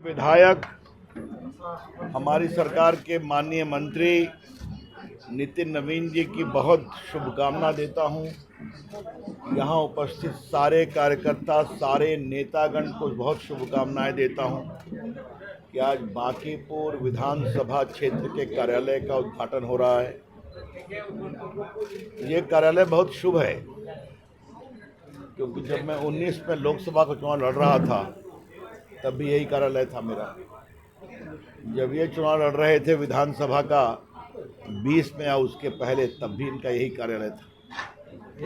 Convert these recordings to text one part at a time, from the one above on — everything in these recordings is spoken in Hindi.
विधायक हमारी सरकार के माननीय मंत्री नितिन नवीन जी की बहुत शुभकामना देता हूं। यहां उपस्थित सारे कार्यकर्ता, सारे नेतागण को बहुत शुभकामनाएं देता हूं कि आज बांकीपुर विधानसभा क्षेत्र के कार्यालय का उद्घाटन हो रहा है। ये कार्यालय बहुत शुभ है क्योंकि जब मैं 19 में लोकसभा का चुनाव लड़ रहा था तब भी यही कार्यालय था मेरा। जब ये चुनाव लड़ रहे थे विधानसभा का 20 में या उसके पहले, तब भी इनका यही कार्यालय था।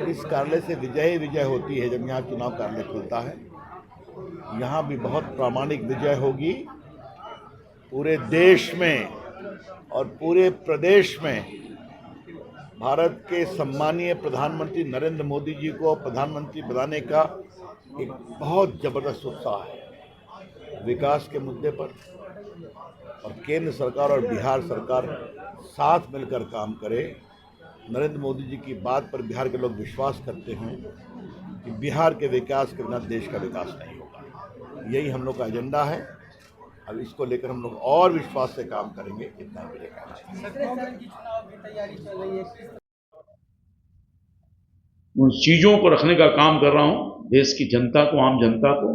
इस कार्यालय से विजय ही विजय होती है जब यहाँ चुनाव कार्यालय खुलता है। यहाँ भी बहुत प्रामाणिक विजय होगी। पूरे देश में और पूरे प्रदेश में भारत के सम्मानीय प्रधानमंत्री नरेंद्र मोदी जी को प्रधानमंत्री बनाने का एक बहुत जबरदस्त उत्साह है विकास के मुद्दे पर। और केंद्र सरकार और बिहार सरकार साथ मिलकर काम करे। नरेंद्र मोदी जी की बात पर बिहार के लोग विश्वास करते हैं कि बिहार के विकास के बिना देश का विकास नहीं होगा। यही हम लोग का एजेंडा है। अब इसको लेकर हम लोग और विश्वास से काम करेंगे। इतना मेरे कहना है। उन चीजों को रखने का काम कर रहा हूं। देश की जनता को, आम जनता को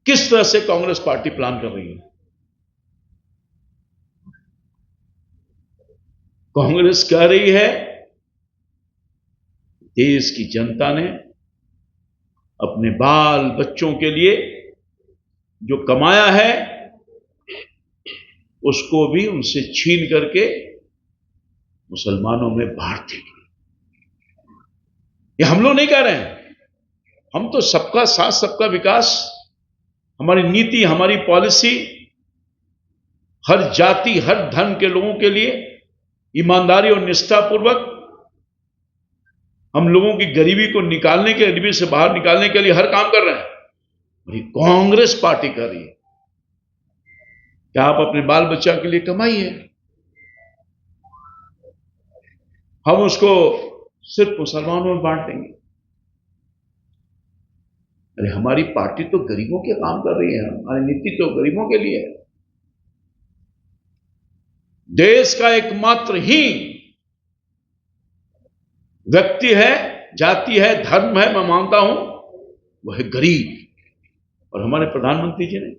किस तरह से कांग्रेस पार्टी प्लान कर रही है। कांग्रेस कह रही है देश की जनता ने अपने बाल बच्चों के लिए जो कमाया है उसको भी उनसे छीन करके मुसलमानों में बांट देगी। ये हम लोग नहीं कह रहे हैं। हम तो सबका साथ, सबका विकास, हमारी नीति, हमारी पॉलिसी हर जाति, हर धर्म के लोगों के लिए ईमानदारी और निष्ठापूर्वक हम लोगों की गरीबी को निकालने के, गरीबी से बाहर निकालने के लिए हर काम कर रहे हैं। और ये कांग्रेस पार्टी कर रही है कि आप अपने बाल बच्चा के लिए कमाइए, हम उसको सिर्फ मुसलमानों में बांट देंगे। अरे हमारी पार्टी तो गरीबों के काम कर रही है। हमारी नीति तो गरीबों के लिए है। देश का एकमात्र ही व्यक्ति है, जाति है, धर्म है, मैं मानता हूं, वह है गरीब। और हमारे प्रधानमंत्री जी ने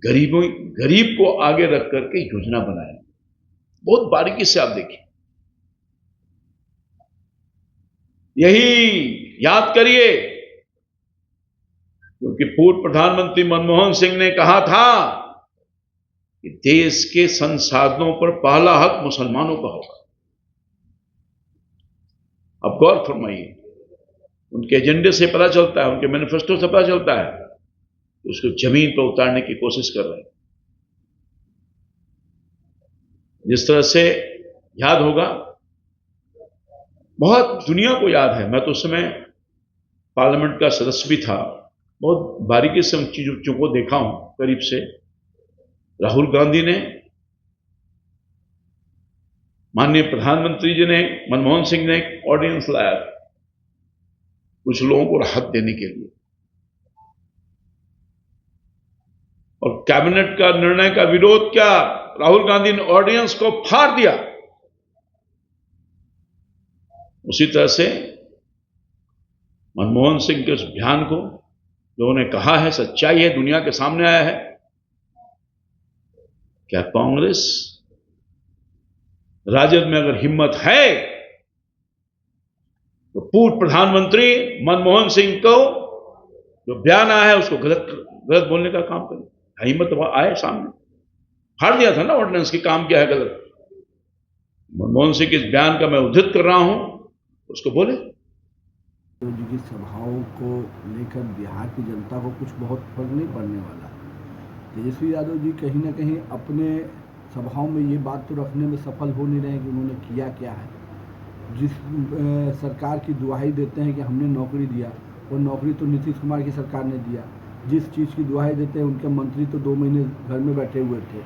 गरीब को आगे रख करके योजना बनाई। बहुत बारीकी से आप देखिए। यही याद करिए क्योंकि पूर्व प्रधानमंत्री मनमोहन सिंह ने कहा था कि देश के संसाधनों पर पहला हक मुसलमानों का होगा। अब गौर फरमाइए, उनके एजेंडे से पता चलता है, उनके मैनिफेस्टो से पता चलता है कि उसको जमीन पर उतारने की कोशिश कर रहे हैं। जिस तरह से याद होगा, बहुत दुनिया को याद है, मैं तो उस समय पार्लियामेंट का सदस्य भी था, बहुत बारीकी से उन चीजों को देखा हूं करीब से। राहुल गांधी ने, माननीय प्रधानमंत्री जी ने, मनमोहन सिंह ने एक ऑर्डिनेंस लाया कुछ लोगों को राहत देने के लिए, और कैबिनेट का निर्णय का विरोध किया। राहुल गांधी ने ऑर्डिनेंस को फाड़ दिया। उसी तरह से मनमोहन सिंह के उस बयान को लोगों ने कहा है सच्चाई है, दुनिया के सामने आया है। क्या कांग्रेस, राजद में अगर हिम्मत है तो पूर्व प्रधानमंत्री मनमोहन सिंह को जो बयान आया है उसको गलत बोलने का काम करे? हिम्मत आए सामने। फाड़ दिया था ना ऑर्डिनेंस की, काम क्या है गलत। मनमोहन सिंह के इस बयान का मैं उद्धृत कर रहा हूं, उसको बोले। जी की सभाओं को लेकर बिहार की जनता को कुछ बहुत फर्क नहीं पड़ने वाला। तेजस्वी यादव जी कहीं ना कहीं अपने सभाओं में ये बात तो रखने में सफल हो नहीं रहे हैं कि उन्होंने किया क्या है। जिस सरकार की दुहाई देते हैं कि हमने नौकरी दिया, वो नौकरी तो नीतीश कुमार की सरकार ने दिया। जिस चीज़ की दुहाई देते हैं उनके मंत्री तो 2 महीने घर में बैठे हुए थे।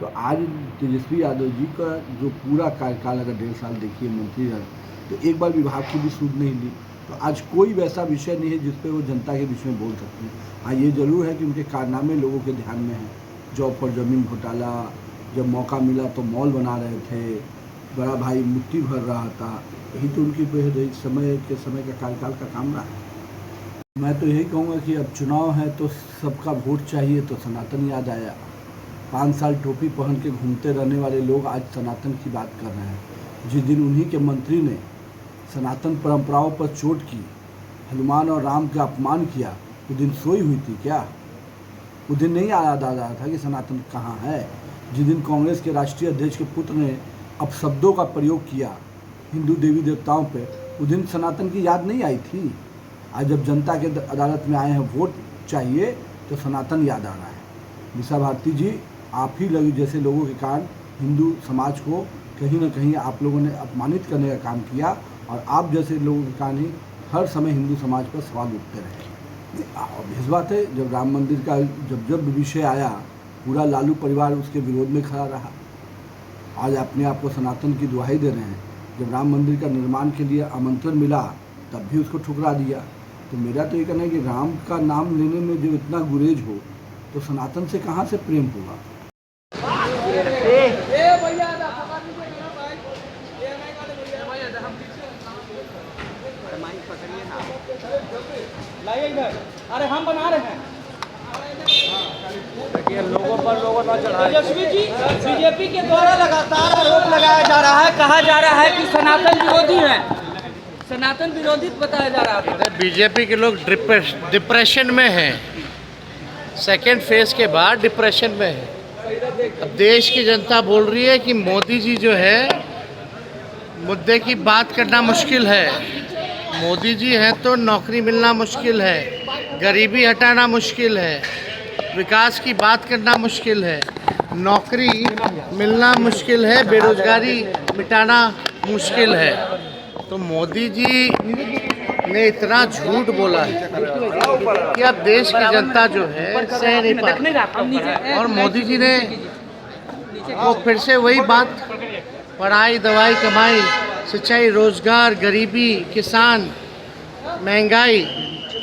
तो आज तेजस्वी यादव जी का जो पूरा कार्यकाल अगर 1.5 साल देखिए मंत्री रहे, तो एक बार विभाग की भी सूद नहीं ली, तो आज कोई वैसा विषय नहीं है जिस पे वो जनता के बीच में बोल सकते हैं। हाँ, ये ज़रूर है कि उनके कारनामे लोगों के ध्यान में हैं। जॉब फॉर ज़मीन घोटाला, जब मौका मिला तो मॉल बना रहे थे, बड़ा भाई मिट्टी भर रहा था, यही तो उनकी समय का कार्यकाल का काम रहा है। मैं तो यही कहूँगा कि अब चुनाव है तो सबका वोट चाहिए, तो सनातन याद आया। 5 साल टोपी पहन के घूमते रहने वाले लोग आज सनातन की बात कर रहे हैं। जिस दिन उन्हीं के मंत्री ने सनातन परंपराओं पर चोट की, हनुमान और राम का अपमान किया, वो दिन सोई हुई थी क्या? वो दिन नहीं याद आ रहा था कि सनातन कहाँ है? जिस दिन कांग्रेस के राष्ट्रीय अध्यक्ष के पुत्र ने अपशब्दों का प्रयोग किया हिंदू देवी देवताओं पे, वो दिन सनातन की याद नहीं आई थी? आज जब जनता के अदालत में आए हैं, वोट चाहिए, तो सनातन याद आ रहा है। मीसा भारती जी, आप ही लोग जैसे लोगों के कारण हिंदू समाज को कहीं ना कहीं आप लोगों ने अपमानित करने का काम किया, और आप जैसे लोगों के कारण ही हर समय हिंदू समाज पर सवाल उठते रहे। इस बात है, जब राम मंदिर का जब विषय आया, पूरा लालू परिवार उसके विरोध में खड़ा रहा। आज अपने आप को सनातन की दुहाई दे रहे हैं। जब राम मंदिर का निर्माण के लिए आमंत्रण मिला, तब भी उसको ठुकरा दिया। तो मेरा तो ये कहना है कि राम का नाम लेने में जो इतना गुरेज हो, तो सनातन से कहाँ से प्रेम होगा? अरे हम बना रहे हैं। लोगों पर ना चढ़ाए। तेजस्वी जी, बीजेपी के द्वारा लगातार आरोप लगाया जा रहा है, कहा जा रहा है कि सनातन विरोधी हैं, सनातन विरोधी बताया जा रहा है। बीजेपी के लोग डिप्रेशन में हैं, सेकेंड फेज के बाद डिप्रेशन में है। अब देश की जनता बोल रही है कि मोदी जी जो है, मुद्दे की बात करना मुश्किल है। मोदी जी हैं तो नौकरी मिलना मुश्किल है, गरीबी हटाना मुश्किल है, विकास की बात करना मुश्किल है, नौकरी मिलना मुश्किल है, बेरोजगारी मिटाना मुश्किल है। तो मोदी जी ने इतना झूठ बोला है कि अब देश की जनता जो है सह नहीं पा रही। और मोदी जी ने वो फिर से वही बात, पढ़ाई, दवाई, कमाई, सिंचाई, रोजगार, गरीबी, किसान, महंगाई,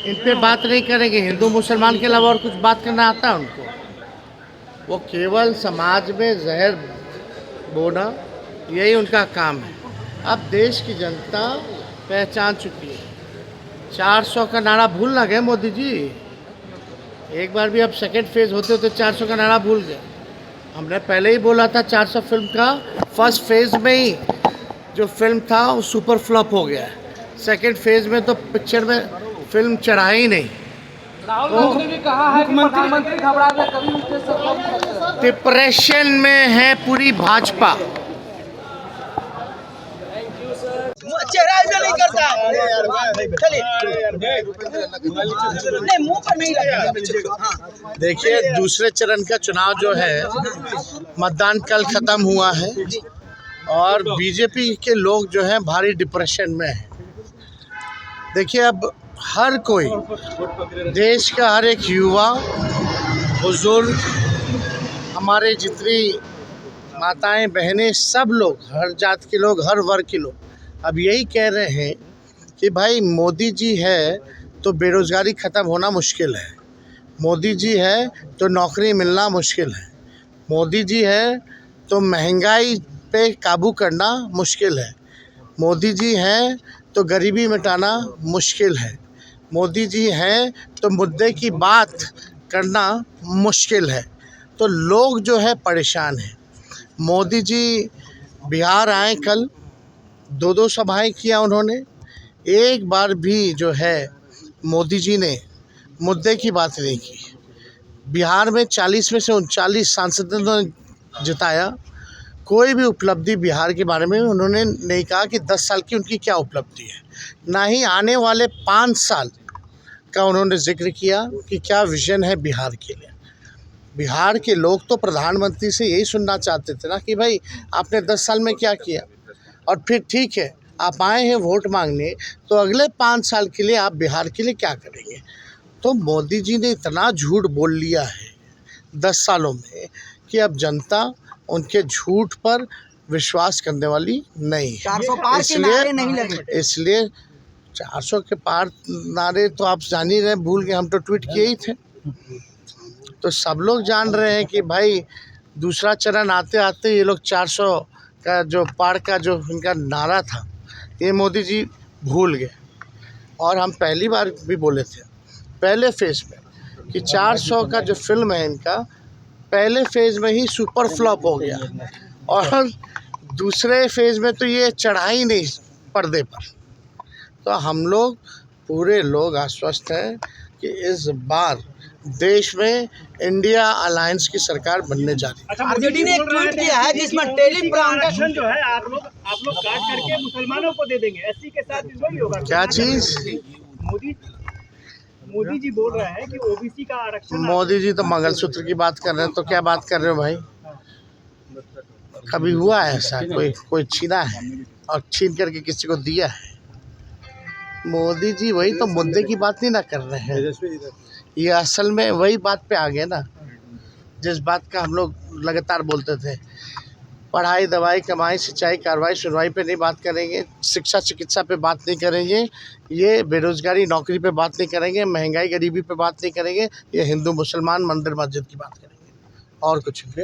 इन पे बात नहीं करेंगे। हिंदू मुसलमान के अलावा और कुछ बात करना आता है उनको? वो केवल समाज में जहर बोना, यही उनका काम है। अब देश की जनता पहचान चुकी है। 400 का नारा भूल ना गए मोदी जी। एक बार भी अब सेकेंड फेज होते तो 400 का नारा भूल गए। हमने पहले ही बोला था 400 फिल्म का, फर्स्ट फेज में ही जो फिल्म था वो सुपर फ्लॉप हो गया। सेकेंड फेज में तो पिक्चर में फिल्म चढ़ा ही नहीं। राहुल गांधी ने भी कहा है कि प्रधानमंत्री घबरा गए, कभी उनके सब डिप्रेशन में है पूरी भाजपा। चेहरा ऐसा नहीं करता है। चलिए नहीं, मुंह पर नहीं लगा। देखिए, दूसरे चरण का चुनाव जो है, मतदान कल खत्म हुआ है और बीजेपी के लोग जो हैं भारी डिप्रेशन में हैं। देखिए, अब हर कोई, देश का हर एक युवा, बुजुर्ग, हमारे जितनी माताएं, बहनें, सब लोग, हर जात के लोग, हर वर्ग के लोग अब यही कह रहे हैं कि भाई मोदी जी है तो बेरोज़गारी ख़त्म होना मुश्किल है, मोदी जी है तो नौकरी मिलना मुश्किल है, मोदी जी है तो महंगाई पे काबू करना मुश्किल है, मोदी जी हैं तो गरीबी मिटाना मुश्किल है, मोदी जी हैं तो मुद्दे की बात करना मुश्किल है। तो लोग जो है परेशान हैं। मोदी जी बिहार आए, कल 2 सभाएं किया उन्होंने, एक बार भी जो है मोदी जी ने मुद्दे की बात नहीं की। बिहार में 40 में से 39 सांसदों ने जिताया, कोई भी उपलब्धि बिहार के बारे में उन्होंने नहीं कहा कि 10 साल की उनकी क्या उपलब्धि है, ना ही आने वाले 5 साल का उन्होंने जिक्र किया कि क्या विजन है बिहार के लिए। बिहार के लोग तो प्रधानमंत्री से यही सुनना चाहते थे ना कि भाई आपने 10 साल में क्या किया, और फिर ठीक है आप आए हैं वोट मांगने, तो अगले 5 साल के लिए आप बिहार के लिए क्या करेंगे। तो मोदी जी ने इतना झूठ बोल लिया है 10 सालों में कि अब जनता उनके झूठ पर विश्वास करने वाली नहीं है। 400 पार के नारे नहीं लगे। इसलिए 400 के पार नारे तो आप जान ही रहे, भूल के हम तो ट्वीट किए ही थे। तो सब लोग जान रहे हैं कि भाई दूसरा चरण आते आते ये लोग 400 का जो पार का जो इनका नारा था, ये मोदी जी भूल गए। और हम पहली बार भी बोले थे पहले फेज़ में कि 400 का जो फिल्म है इनका पहले फेज़ में ही सुपर फ्लॉप हो गया, और दूसरे फेज़ में तो ये चढ़ा ही नहीं पर्दे पर। तो हम लोग पूरे लोग आश्वस्त हैं कि इस बार देश में इंडिया अलायंस की सरकार बनने जा रही है। आरजेडी ने एक ट्वीट किया है जिसमें टेलीग्राम का आरक्षण जो है आप लोग काट करके मुसलमानों को दे देंगे, एससी के साथ नहीं होगा। क्या चीज़? मोदी जी बोल रहे हैं कि ओबीसी का आरक्षण। मोदी जी तो मंगलसूत्र की बात कर रहे हैं, तो क्या बात कर रहे हो भाई? कभी हुआ है ऐसा? कोई छीना है और छीन करके किसी को दिया है? मोदी जी वही तो मुद्दे की बात नहीं ना कर रहे हैं। ये असल में वही बात पे आ गए ना, जिस बात का हम लोग लगातार बोलते थे। पढ़ाई, दवाई, कमाई, सिंचाई, कार्रवाई, सुनवाई पे नहीं बात करेंगे, शिक्षा चिकित्सा पे बात नहीं करेंगे, ये बेरोजगारी नौकरी पे बात नहीं करेंगे, महंगाई गरीबी पे बात नहीं करेंगे, ये हिंदू मुसलमान मंदिर मस्जिद की बात करेंगे, और कुछ नहीं।